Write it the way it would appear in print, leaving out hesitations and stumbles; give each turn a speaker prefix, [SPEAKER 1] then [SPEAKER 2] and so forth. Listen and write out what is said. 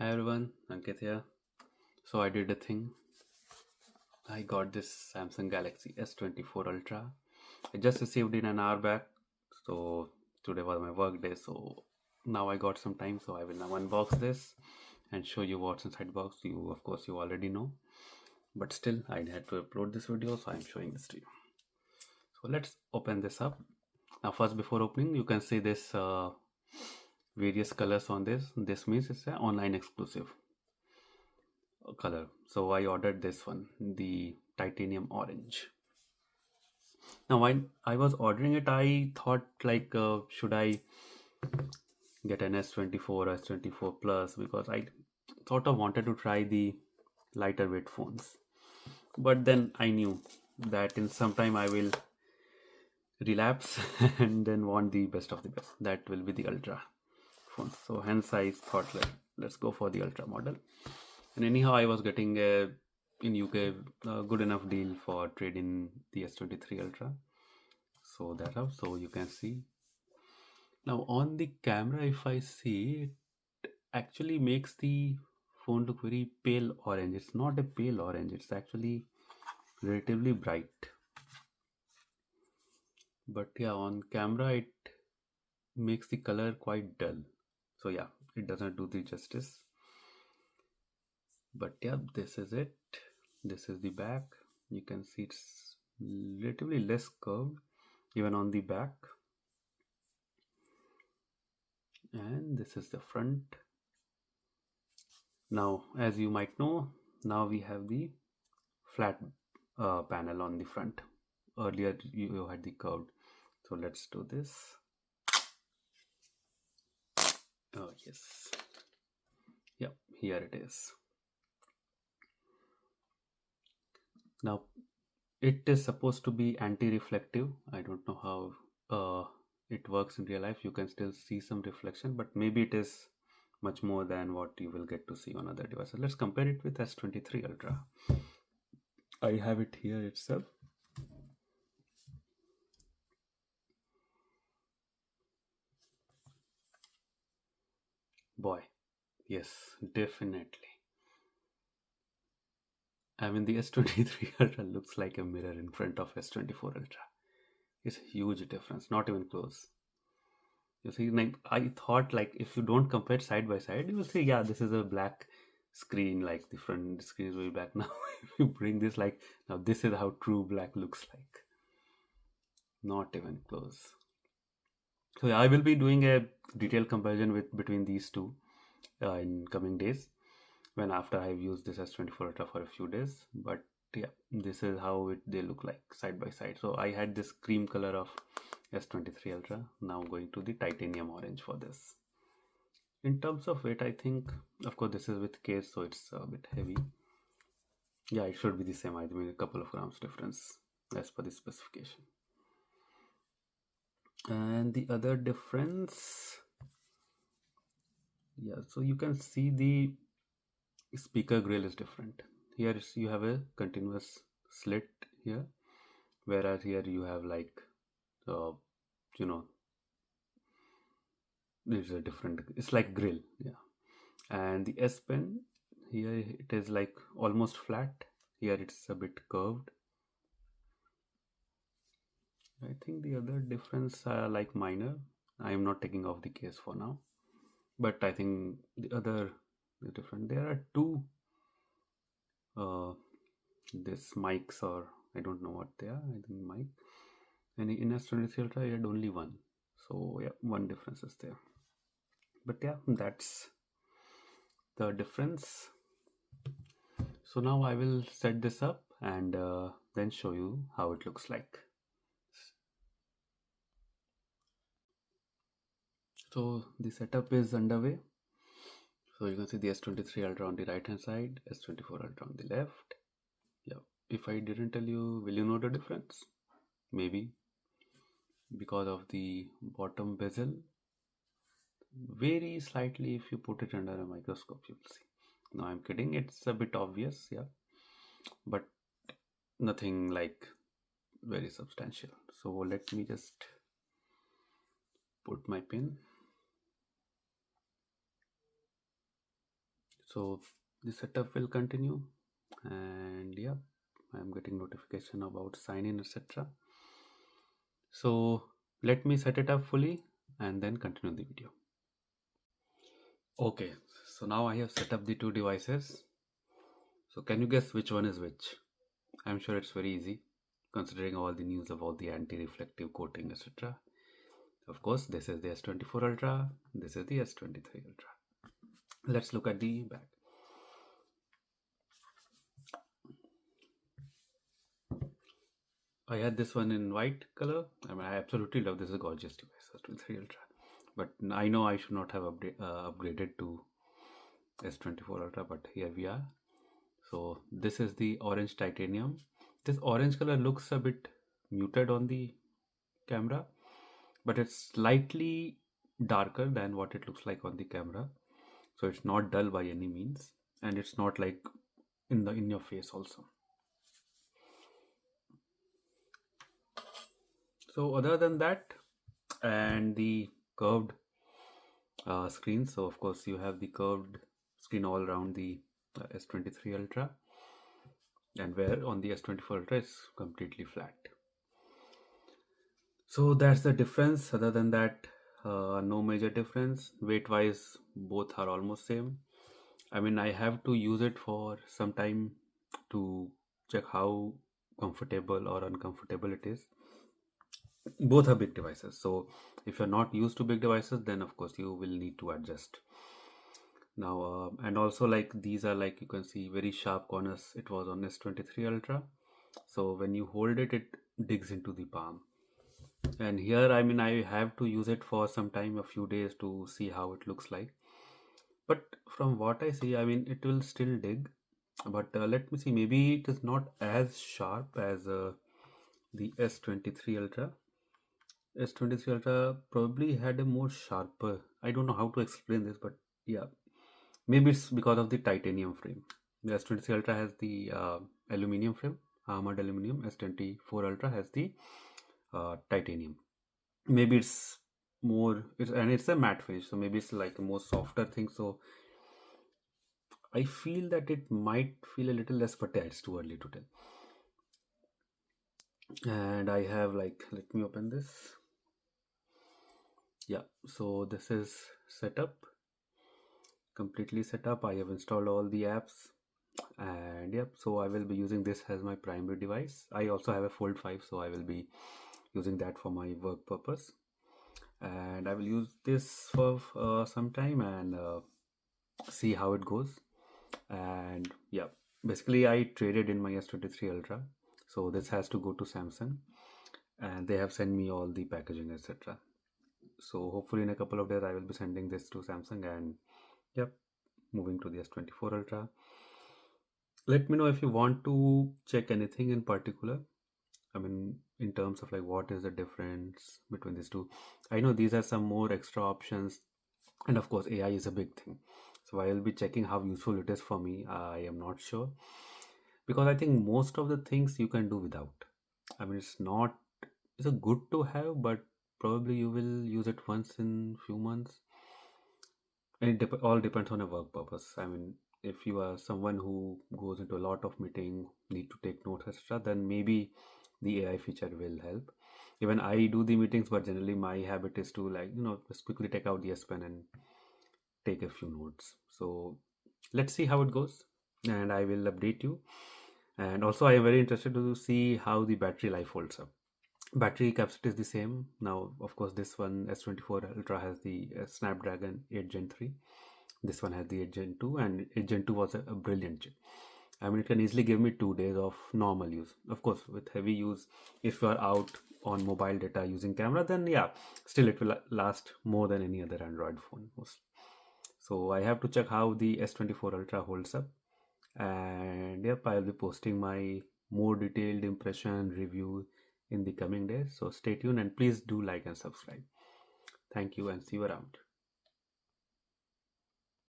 [SPEAKER 1] Hi everyone, Ankit here. So I did a thing. I got this Samsung Galaxy S24 Ultra. I just received it an hour back. So today was my work day. So now I got some time. So I will now unbox this and show you what's inside the box. You, of course, you already know. But still, I had to upload this video, so I'm showing this to you. So let's open this up. Now, first, before opening, you can see this various colors on this. This means it's an online exclusive color. So I ordered this one, the titanium orange. Now when I was ordering it, I thought like, should I get an S24, S24 Plus, because I sort of wanted to try the lighter weight phones. But then I knew that in some time I will relapse and then want the best of the best. That will be the Ultra phone. So hence I thought like, let's go for the Ultra model. And anyhow, I was getting in UK a good enough deal for trading the S23 Ultra. So that up. So you can see now on the camera, if I see, it actually makes the phone look very pale orange. It's not a pale orange. It's actually relatively bright. But yeah, on camera it makes the color quite dull. So yeah, it doesn't do the justice. But yeah, this is it. This is the back. You can see it's relatively less curved even on the back. And this is the front. Now, as you might know, now we have the flat panel on the front. Earlier you had the curved. So let's do this. Oh yes. Yep, here it is. Now it is supposed to be anti-reflective. I don't know how it works in real life. You can still see some reflection, but maybe it is much more than what you will get to see on other devices. Let's compare it with S23 Ultra. I have it here itself. Boy, yes, definitely. I mean, the S23 Ultra looks like a mirror in front of S24 Ultra. It's a huge difference, not even close. You see, like I thought, like if you don't compare side by side, you will say, yeah, this is a black screen, like the front screen is way back. Now, if you bring this, like now, this is how true black looks like. Not even close. So yeah, I will be doing a detailed comparison with between these two in coming days, when after I've used this S24 Ultra for a few days. But yeah, this is how they look like side by side. So I had this cream color of S23 Ultra, now going to the titanium orange for this. In terms of weight, I think, of course, this is with case, so it's a bit heavy. Yeah, it should be the same. I mean, a couple of grams difference as per the specification. And the other difference, yeah, so you can see the speaker grill is different. Here you have a continuous slit here, whereas here you have like, uh, you know, it's a different. It's like grill, yeah. And the S Pen here it is like almost flat. Here it's a bit curved. I think the other difference are like minor. I am not taking off the case for now, but I think the other is different. There are two this mics, or I don't know what they are. I think mic. And in S23 Ultra, I had only one. So yeah, one difference is there. But yeah, that's the difference. So now I will set this up and then show you how it looks like. So the setup is underway. So you can see the S23 Ultra on the right hand side, S24 Ultra on the left. Yeah, if I didn't tell you, will you know the difference? Maybe because of the bottom bezel. Very slightly, if you put it under a microscope, you will see. No, I'm kidding. It's a bit obvious, yeah, but nothing like very substantial. So let me just put my pin. So the setup will continue, and yeah, I'm getting notification about sign in, etc. So let me set it up fully and then continue the video. Okay, so now I have set up the two devices. So can you guess which one is which? I'm sure it's very easy considering all the news about the anti-reflective coating, etc. Of course, this is the S24 Ultra, this is the S23 Ultra. Let's look at the back. I had this one in white color. I mean, I absolutely love this. Is a gorgeous device, S23 Ultra. But I know I should not have upgraded to S24 Ultra, but here we are. So this is the orange titanium. This orange color looks a bit muted on the camera, but it's slightly darker than what it looks like on the camera. So it's not dull by any means, and it's not like in your face also. So other than that, and the curved screen, so of course you have the curved screen all around the S23 Ultra, and where on the S24 Ultra is completely flat. So that's the difference. Other than that, no major difference. Weight wise, both are almost same. I mean, I have to use it for some time to check how comfortable or uncomfortable it is. Both are big devices, so if you're not used to big devices, then of course you will need to adjust. Now and also, like, these are, like, you can see very sharp corners. It was on S23 Ultra, so when you hold it, it digs into the palm. And here, I mean, I have to use it for some time, a few days, to see how it looks like. But from what I see, I mean, it will still dig. But let me see, maybe it is not as sharp as the S23 Ultra. S23 Ultra probably had a more sharper. I don't know how to explain this, but yeah, maybe it's because of the titanium frame. The S23 Ultra has the aluminum frame, armored aluminum. S24 Ultra has the titanium. Maybe it's more, and it's a matte finish, so maybe it's like a more softer thing. So I feel that it might feel a little less, but yeah, it's too early to tell. And I have, like, let me open this. Yeah, so this is set up, completely set up. I have installed all the apps, and yep, so I will be using this as my primary device. I also have a Fold 5, so I will be using that for my work purpose, and I will use this for some time and see how it goes. And yeah, basically I traded in my S23 Ultra, so this has to go to Samsung, and they have sent me all the packaging, etc. So hopefully in a couple of days I will be sending this to Samsung, and yep, moving to the S24 Ultra. Let me know if you want to check anything in particular. I mean, in terms of, like, what is the difference between these two. I know these are some more extra options, and of course AI is a big thing, so I will be checking how useful it is for me. I am not sure, because I think most of the things you can do without. I mean, it's a good to have, but probably you will use it once in few months, and it all depends on a work purpose. I mean, if you are someone who goes into a lot of meeting, need to take notes, etc., then maybe the AI feature will help. Even I do the meetings, but generally my habit is to, like, just quickly take out the S Pen and take a few notes. So let's see how it goes, and I will update you. And also, I am very interested to see how the battery life holds up. Battery capacity is the same. Now, of course, this one S24 Ultra has the Snapdragon 8 Gen 3. This one has the 8 Gen 2, and 8 Gen 2 was a brilliant chip. I mean, it can easily give me 2 days of normal use. Of course, with heavy use, if you are out on mobile data using camera, then yeah, still it will last more than any other Android phone most. So I have to check how the S24 Ultra holds up, and yep, I'll be posting my more detailed impression review in the coming days. So stay tuned, and please do like and subscribe. Thank you, and see you around.